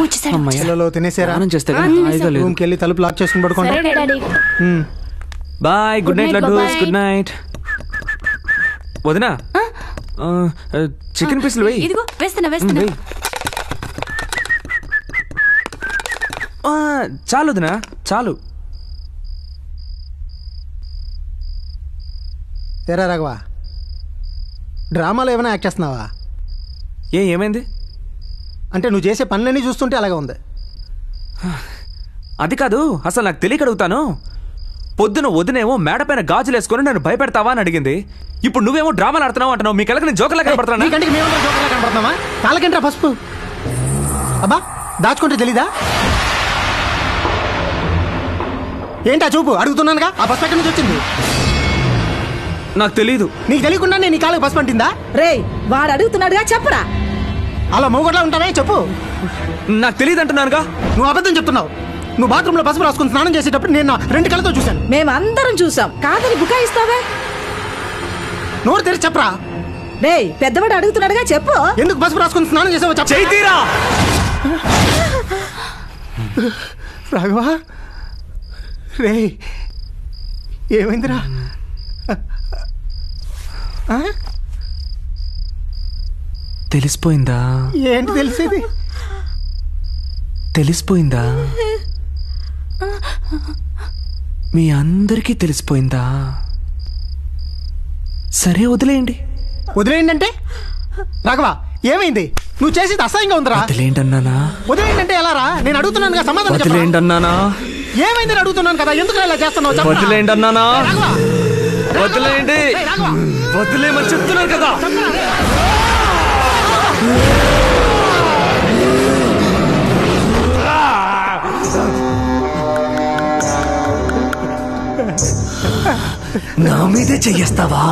వచ్చేసాడు. తినేసారా? రూమ్కి వెళ్ళి తలుపు లాక్ చేసుకుని పడుకోండి. Bye. Good night laddoos. Good night. వదినా చికెన్ పీసులు వెయ్యి. ఇదిగో వేస్తున్నా. చాలు వదినా, చాలు. ఏరా రాఘవ, డ్రామాలో ఏమైనా యాక్ట్ చేస్తున్నావా? ఏమైంది అంటే నువ్వు చేసే పనులన్నీ చూస్తుంటే అలాగే ఉంది. అది కాదు, అసలు నాకు తెలియక అడుగుతాను. పొద్దున వదినేమో మేడ పైన గాజులు వేసుకొని నన్ను భయపెడతావా అని అడిగింది. ఇప్పుడు నువ్వేమో డ్రామాలు ఆడుతున్నావు అంటున్నావు. మీ కళ్ళకి నేను జోకర్లా కనపడుతున్నా? కాళ్ళకేంట్రా పసుపు? అబ్బా దాచుకుంటే తెలీదా? ఏంటా చూపు? అడుగుతున్నానుగా. ఆ పసుపు ఎక్కడి నుంచి వచ్చింది? నాకు తెలీదు. నీకు తెలియకుండా నేను నీ కాళ్ళకి పసుపు అంటిందా? రే వాడు అడుగుతున్నాడుగా, చెప్పరా. అలా మూగట్లా ఉంటావే, చెప్పు. నాకు తెలియదు అంటున్నానుగా. నువ్వు అబద్ధం చెప్తున్నావు. నువ్వు బాత్రూమ్ లో పసుపు రాసుకుని స్నానం చేసేటప్పుడు నేను 2 కళ్ళతో చూశాను. మేమందరం చూసాం. కాదని బుకాయిస్తావే? నోరు తెరిచి చెప్పరా. రే పెద్దవాడు అడుగుతున్నాడుగా, చెప్పు. ఎందుకు పసుపు రాసుకుని స్నానం చేసావో చెప్పు. చైతీరా రాఘవా, రే ఏమైందిరా? తెలిసిపోయిందా? ఏంటి తెలిసేది? తెలిసిపోయిందా? మీ అందరికీ తెలిసిపోయిందా? సరే వదిలేయండి. వదిలేయండి అంటే? రాఘవా ఏమైంది? నువ్వు చేసేది అసహ్యంగా ఉందిరా. వదిలేయండి అన్నానా? వదిలేయండి అంటే ఎలా రా? నేను అడుగుతున్నాను సమాధానం. వదిలేయండి అన్నానా? ఏమైంది అడుగుతున్నాను కదా, ఎందుకు ఇలా చేస్తున్నావు? వదిలేయండి అన్నానా? వదిలేయండి. వదిలేయమని చెప్తున్నాను కదా. నా మీదే చెయ్యేస్తావా?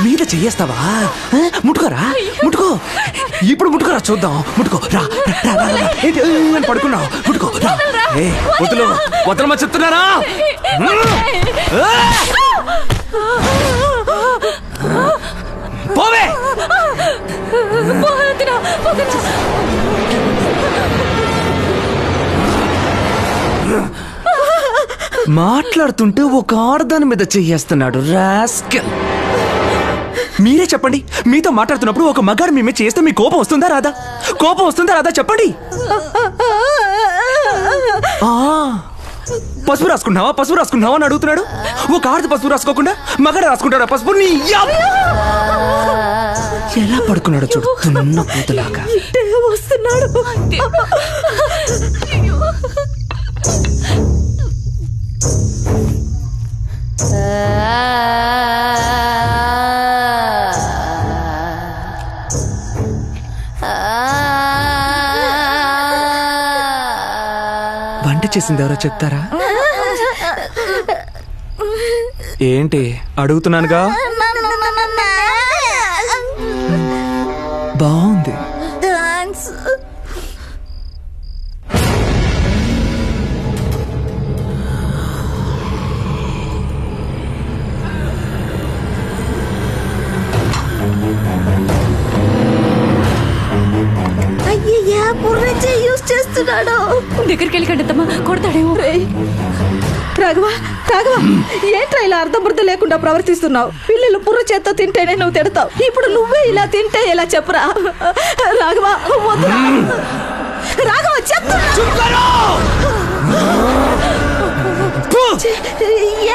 మీద చెయ్యేస్తావా? ముట్టుకోరా, ముట్టుకో. ఇప్పుడు ముట్టుకోరా, చూద్దాం. ముట్టుకో రా. పడుకున్నావు, ముట్టుకో రా. వదులు, వదలమని చెప్తున్నారా? పోవే. మాట్లాడుతుంటే ఒక ఆడదాని మీద చెయ్యేస్తున్నాడు రాస్కెల్. మీరే చెప్పండి, మీతో మాట్లాడుతున్నప్పుడు ఒక మగాడు మీ మీద చేస్తే మీ కోపం వస్తుందా రాదా? కోపం వస్తుందా రాదా చెప్పండి. పసుపు రాసుకున్నావా, పసుపు రాసుకున్నావా అని అడుగుతున్నాడు. ఒక ఆడది పసుపు రాసుకోకుండా మగాడు రాసుకుంటాడు పసుపు. ఎలా పడుకున్నాడు చూడు, తున్న పూతలాగా. వస్తున్నాడు. వంట చేసింది ఎవరో చెప్తారా? ఏంటి అడుగుతున్నానుగా. బాగుంది. అయ్యయ్యా, బుర్రచే యూజ్ చేస్తున్నాడు. దగ్గరికి వెళ్ళి కంటమ్మా, కొడతాడేమో. రాఘవ, రాఘవ, ఏంట్రా ఇలా అర్థం బుర్ర లేకుండా ప్రవర్తిస్తున్నావు? పిల్లలు బుర్ర చేత్తో తింటేనే నువ్వు తిడతావు. ఇప్పుడు నువ్వే ఇలా తింటే ఎలా చెప్పరా? రాఘవ వద్దురా. రాఘవ చెప్తున్నా.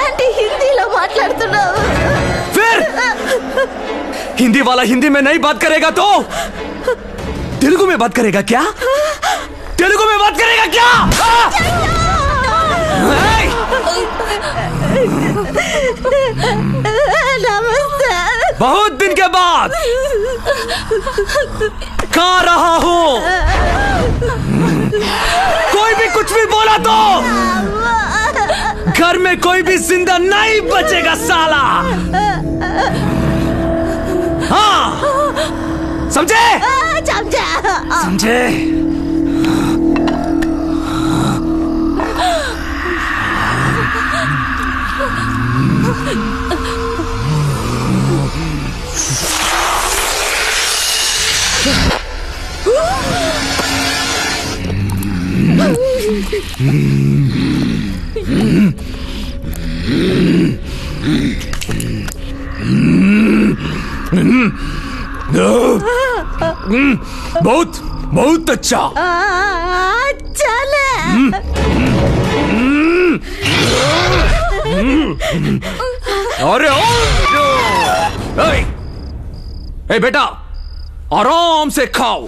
ఏంటి హిందీలో మాట్లాడుతున్నావు? हिंदी वाला हिंदी में नहीं बात करेगा तो तेलुगु में बात करेगा क्या? तेलुगु में बात करेगा क्या? नमस्ते। बहुत दिन के बाद कहाँ रहा हूँ? कोई भी कुछ भी बोला तो घर में कोई भी जिंदा नहीं बचेगा साला। हाँ समझे? సంజయ్ बहुत बहुत अच्छा चले अरे ए बेटा आराम से खाओ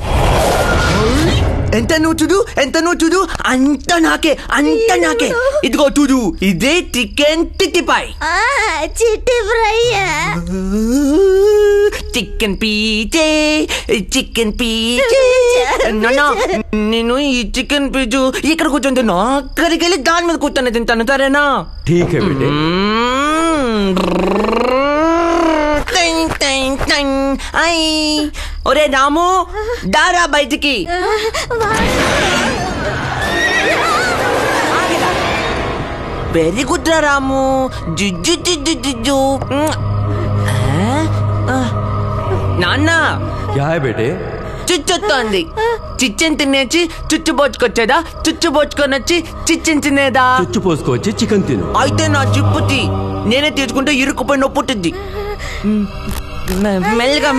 ఎంత నువ్వు చూడు అంత నాకే ఇదిగో చూడు ఇదే చికెన్ టిక్కిపాయ్ చిట్టి ఫ్రై చికెన్ పీచే నాన్న నేను ఈ చికెన్ పీచు ఇక్కడ కూర్చొని అక్కడికి వెళ్ళి దాని మీద కూర్చొని తింటాను సరేనా ठीक है बेटे ఒరే రాము దారా బయటికి వెరీ గుడ్ రా రాము జుజ్జు నాన్న क्या है बेटे చుచ్చొస్తోంది చిచ్చెన్ తినేసి చుచ్చుబోచుకొచ్చేదా చుచ్చుబోచుకొని వచ్చి చిచ్చెన్ తినేదా చుచ్చు పోసుకోవచ్చి చికెన్ తిను అయితే నా చిప్పుతి నేనే తీసుకుంటే ఇరుక్కుపోయి నొప్పుతుంది మెల్లగా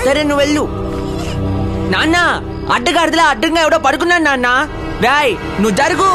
సరే నువ్వు వెళ్ళు నాన్న అడ్డగాడిదలా అడ్డంగా ఎవడో పడుకున్నాను నాన్న రాయ్ నువ్వు జరుగు